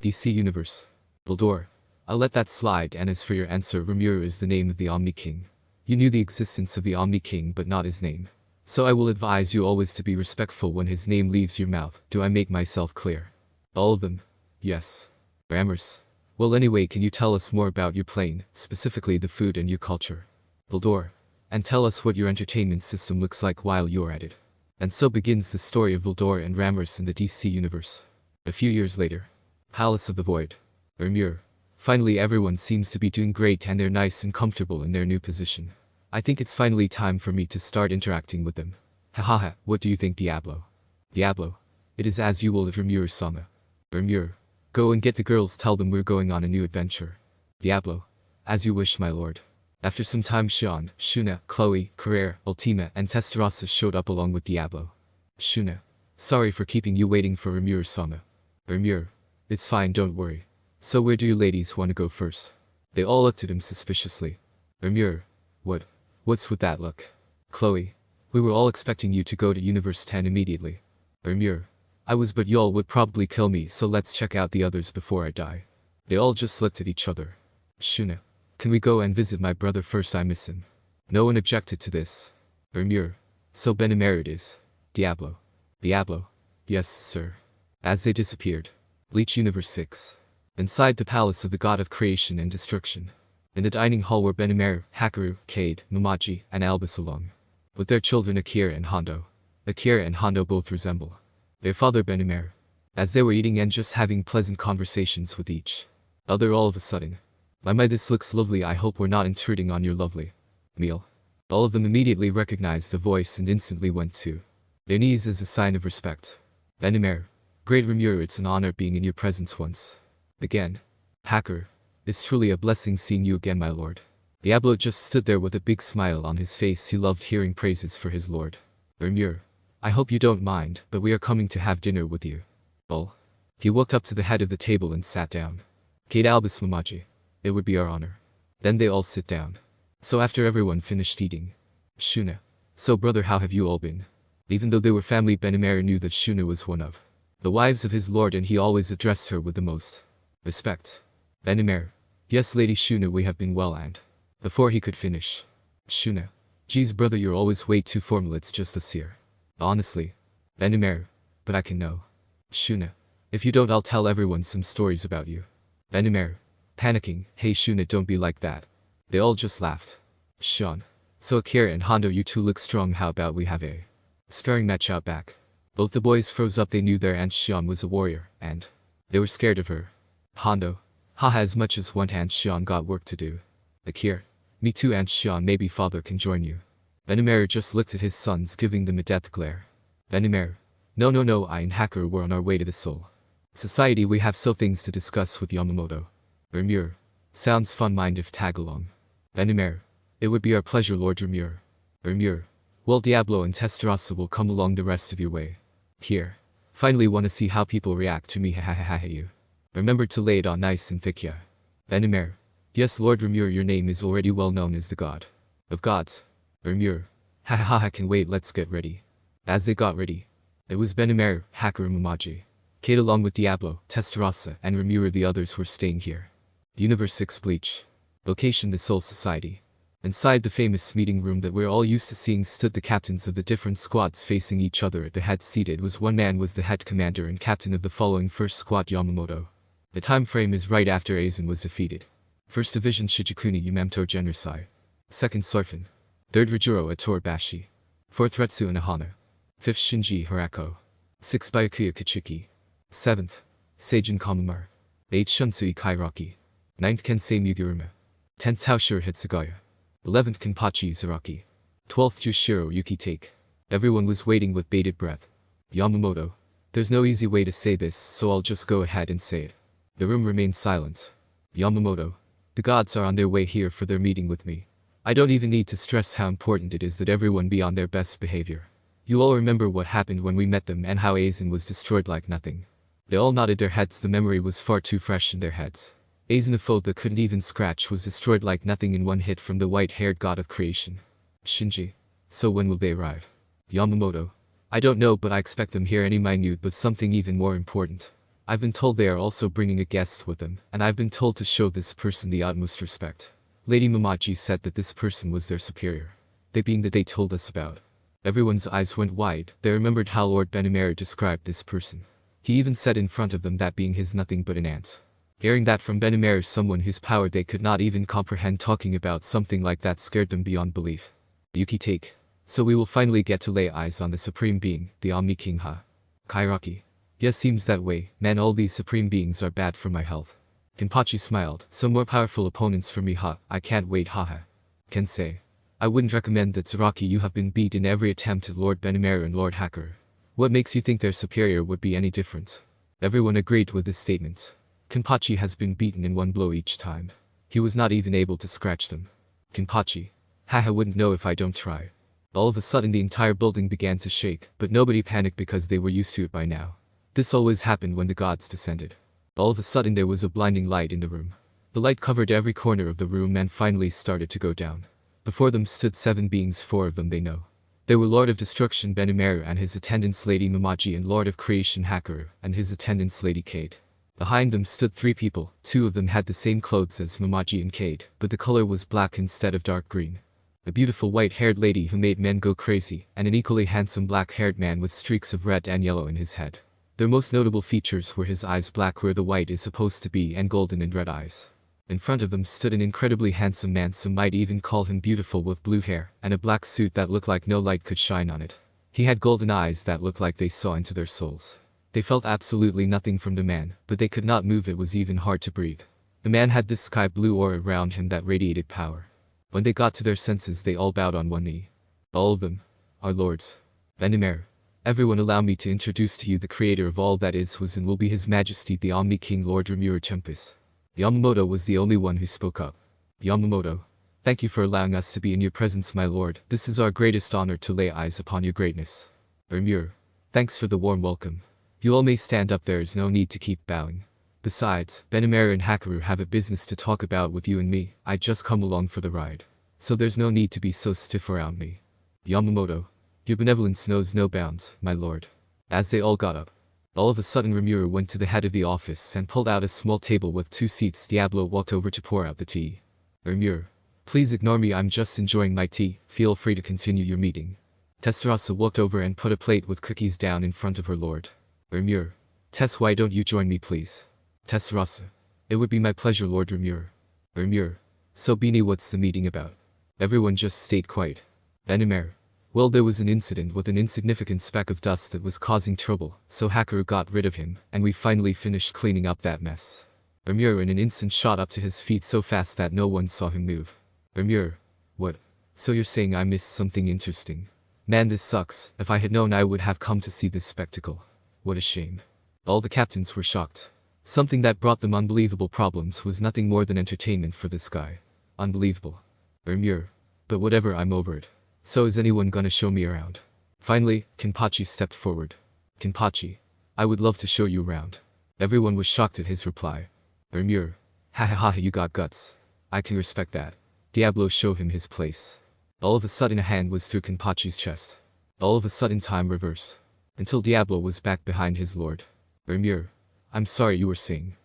DC Universe. Baldor. I'll let that slide, and as for your answer, Rimuru is the name of the Omni King. You knew the existence of the Omni King but not his name. So I will advise you always to be respectful when his name leaves your mouth. Do I make myself clear? All of them? Yes. Grammars. Well anyway, can you tell us more about your plane, specifically the food and your culture? Baldor. And tell us what your entertainment system looks like while you're at it. And so begins the story of Baldor and Rammus in the DC Universe. A few years later. Palace of the Void. Rimuru. Finally everyone seems to be doing great and they're nice and comfortable in their new position. I think it's finally time for me to start interacting with them. Hahaha, what do you think, Diablo? Diablo. It is as you will at Rimuru-sama. Rimuru. Go and get the girls, tell them we're going on a new adventure. Diablo. As you wish, my lord. After some time, Shion, Shuna, Chloe, Carrere, Ultima, and Testarossa showed up along with Diablo. Shuna. Sorry for keeping you waiting for Rimuru-sama. Rimuru. It's fine, don't worry. So where do you ladies want to go first? They all looked at him suspiciously. Rimuru. What's with that look? Chloe. We were all expecting you to go to Universe 10 immediately. Rimuru. I was, but y'all would probably kill me, so let's check out the others before I die. They all just looked at each other. Shuna. Can we go and visit my brother first? I miss him. No one objected to this. Rimuru. So Benimaru it is. Diablo. Diablo. Yes, sir. As they disappeared. Bleach Universe 6. Inside the Palace of the God of Creation and Destruction. In the dining hall were Benimaru, Hakaru, Cade, Mamaji, and Albus along. With their children Akira and Hondo. Akira and Hondo both resemble their father Benimaru. As they were eating and just having pleasant conversations with each other, all of a sudden. My, this looks lovely, I hope we're not intruding on your lovely meal. All of them immediately recognized the voice and instantly went to their knees as a sign of respect. Benimaru. Great Rimuru, it's an honor being in your presence once again. Hakaru. It's truly a blessing seeing you again, my lord. Diablo just stood there with a big smile on his face. He loved hearing praises for his lord. Rimuru. I hope you don't mind, but we are coming to have dinner with you. Bull. He walked up to the head of the table and sat down. Cade, Albus, Mamaji. It would be our honor. Then they all sit down. So after everyone finished eating. Shuna. So brother, how have you all been? Even though they were family, Benimaru knew that Shuna was one of the wives of his lord and he always addressed her with the most respect. Benimaru. Yes, Lady Shuna, we have been well, and before he could finish. Shuna. Geez brother, you're always way too formal, it's just us here. Honestly. Benimaru. But I can know. Shuna. If you don't, I'll tell everyone some stories about you. Benimaru. Panicking. Hey Shuna, don't be like that. They all just laughed. Shion. So Akira and Hondo, you two look strong, how about we have a sparring match out back? Both the boys froze up. They knew their Aunt Shion was a warrior, and they were scared of her. Hondo. Haha, as much as one Aunt Shion got work to do. Akira. Me too, Aunt Shion, maybe father can join you. Benimaru just looked at his sons, giving them a death glare. Benimaru. No, I and Hakaru were on our way to the Soul Society. We have so things to discuss with Yamamoto. Rimuru. Sounds fun, mind if tag along. Benimaru. It would be our pleasure, Lord Rimuru. Rimuru. Well, Diablo and Testarossa will come along the rest of your way. Here. Finally want to see how people react to me, hahaha you. Remember to lay it on nice and thick, yeah. Benimaru. Yes, Lord Rimuru, your name is already well known as the God of Gods. Rimuru. Hahaha, can wait, let's get ready. As they got ready. It was Benimaru, Hakaru, Mamaji. Cade along with Diablo, Testarossa, and Rimuru. The others were staying here. Universe 6 Bleach. Location, the Soul Society. Inside the famous meeting room that we're all used to seeing stood the captains of the different squads facing each other. At the head seated was one man, was the head commander and captain of the following first squad, Yamamoto. The time frame is right after Aizen was defeated. 1st Division Shijikuni Yamamoto Genrosai. 2nd Sorfin. 3rd Rajuro Ator Bashi. 4th Retsu Inahana. 5th Shinji Hirako. 6th Byakuya Kachiki. 7th. Seijin Kamamar. 8th Shunsui Kairaki. 9th Kensei Muguruma. 10th Taoshiro Hitsugaya. 11th Kenpachi Zaraki. 12th Jushiro Yuki Take. Everyone was waiting with bated breath. Yamamoto. There's no easy way to say this, so I'll just go ahead and say it. The room remained silent. Yamamoto. The gods are on their way here for their meeting with me. I don't even need to stress how important it is that everyone be on their best behavior. You all remember what happened when we met them and how Aizen was destroyed like nothing. They all nodded their heads. The memory was far too fresh in their heads. Aizen, a foe that couldn't even scratch, was destroyed like nothing in one hit from the white-haired god of creation. Shinji. So when will they arrive? Yamamoto. I don't know, but I expect them here any minute, but something even more important. I've been told they are also bringing a guest with them, and I've been told to show this person the utmost respect. Lady Mamaji said that this person was their superior. They being that they told us about. Everyone's eyes went wide. They remembered how Lord Benimaru described this person. He even said in front of them that being his nothing but an ant. Hearing that from Benimaru, someone whose power they could not even comprehend, talking about something like that scared them beyond belief. Yuki take. So we will finally get to lay eyes on the Supreme Being, the Omni King, huh? Kairaki. Yes, seems that way. Man, all these Supreme Beings are bad for my health. Kenpachi smiled. Some more powerful opponents for me, huh? I can't wait, haha. Kensei. I wouldn't recommend that, Tsuraki. You have been beat in every attempt at Lord Benimaru and Lord Hacker. What makes you think their superior would be any different? Everyone agreed with this statement. Kenpachi has been beaten in one blow each time. He was not even able to scratch them. Kenpachi. Haha, wouldn't know if I don't try. All of a sudden the entire building began to shake, but nobody panicked because they were used to it by now. This always happened when the gods descended. All of a sudden there was a blinding light in the room. The light covered every corner of the room and finally started to go down. Before them stood 7 beings, 4 of them they know. They were Lord of Destruction Benimaru and his attendants Lady Mamaji, and Lord of Creation Hacker and his attendants Lady Kate. Behind them stood 3 people. 2 of them had the same clothes as Mamaji and Kate, but the color was black instead of dark green. A beautiful white-haired lady who made men go crazy, and an equally handsome black-haired man with streaks of red and yellow in his head. Their most notable features were his eyes, black where the white is supposed to be, and golden and red eyes. In front of them stood an incredibly handsome man, some might even call him beautiful, with blue hair, and a black suit that looked like no light could shine on it. He had golden eyes that looked like they saw into their souls. They felt absolutely nothing from the man, but they could not move. It was even hard to breathe. The man had this sky blue aura around him that radiated power. When they got to their senses, they all bowed on one knee. All of them. Our lords. Benimaru. Everyone, allow me to introduce to you the creator of all that is, was, and will be His Majesty the Omni King Lord Rimuru Tempest. Yamamoto was the only one who spoke up. Yamamoto. Thank you for allowing us to be in your presence, my lord. This is our greatest honor to lay eyes upon your greatness. Rimuru. Thanks for the warm welcome. You all may stand up, there is no need to keep bowing. Besides, Benimaru and Hakaru have a business to talk about with you and me. I just come along for the ride. So there's no need to be so stiff around me. Yamamoto. Your benevolence knows no bounds, my lord. As they all got up. All of a sudden Rimuru went to the head of the office and pulled out a small table with 2 seats. Diablo walked over to pour out the tea. Rimuru. Please ignore me, I'm just enjoying my tea. Feel free to continue your meeting. Tessarasa walked over and put a plate with cookies down in front of her lord. Rimuru. Tess, why don't you join me please? Tessarasa. It would be my pleasure, Lord Rimuru. Rimuru. So Beni, what's the meeting about? Everyone just stayed quiet. Benimaru. Well, there was an incident with an insignificant speck of dust that was causing trouble, so Hakaru got rid of him, and we finally finished cleaning up that mess. Rimuru in an instant shot up to his feet so fast that no one saw him move. Rimuru. What? So you're saying I missed something interesting? Man, this sucks. If I had known, I would have come to see this spectacle. What a shame. All the captains were shocked. Something that brought them unbelievable problems was nothing more than entertainment for this guy. Unbelievable. Rimuru. But whatever, I'm over it. So is anyone gonna show me around? Finally, Kenpachi stepped forward. Kenpachi. I would love to show you around. Everyone was shocked at his reply. Rimuru. Ha ha ha, you got guts. I can respect that. Diablo showed him his place. All of a sudden a hand was through Kenpachi's chest. All of a sudden time reversed. Until Diablo was back behind his lord. Rimuru. I'm sorry, you were saying.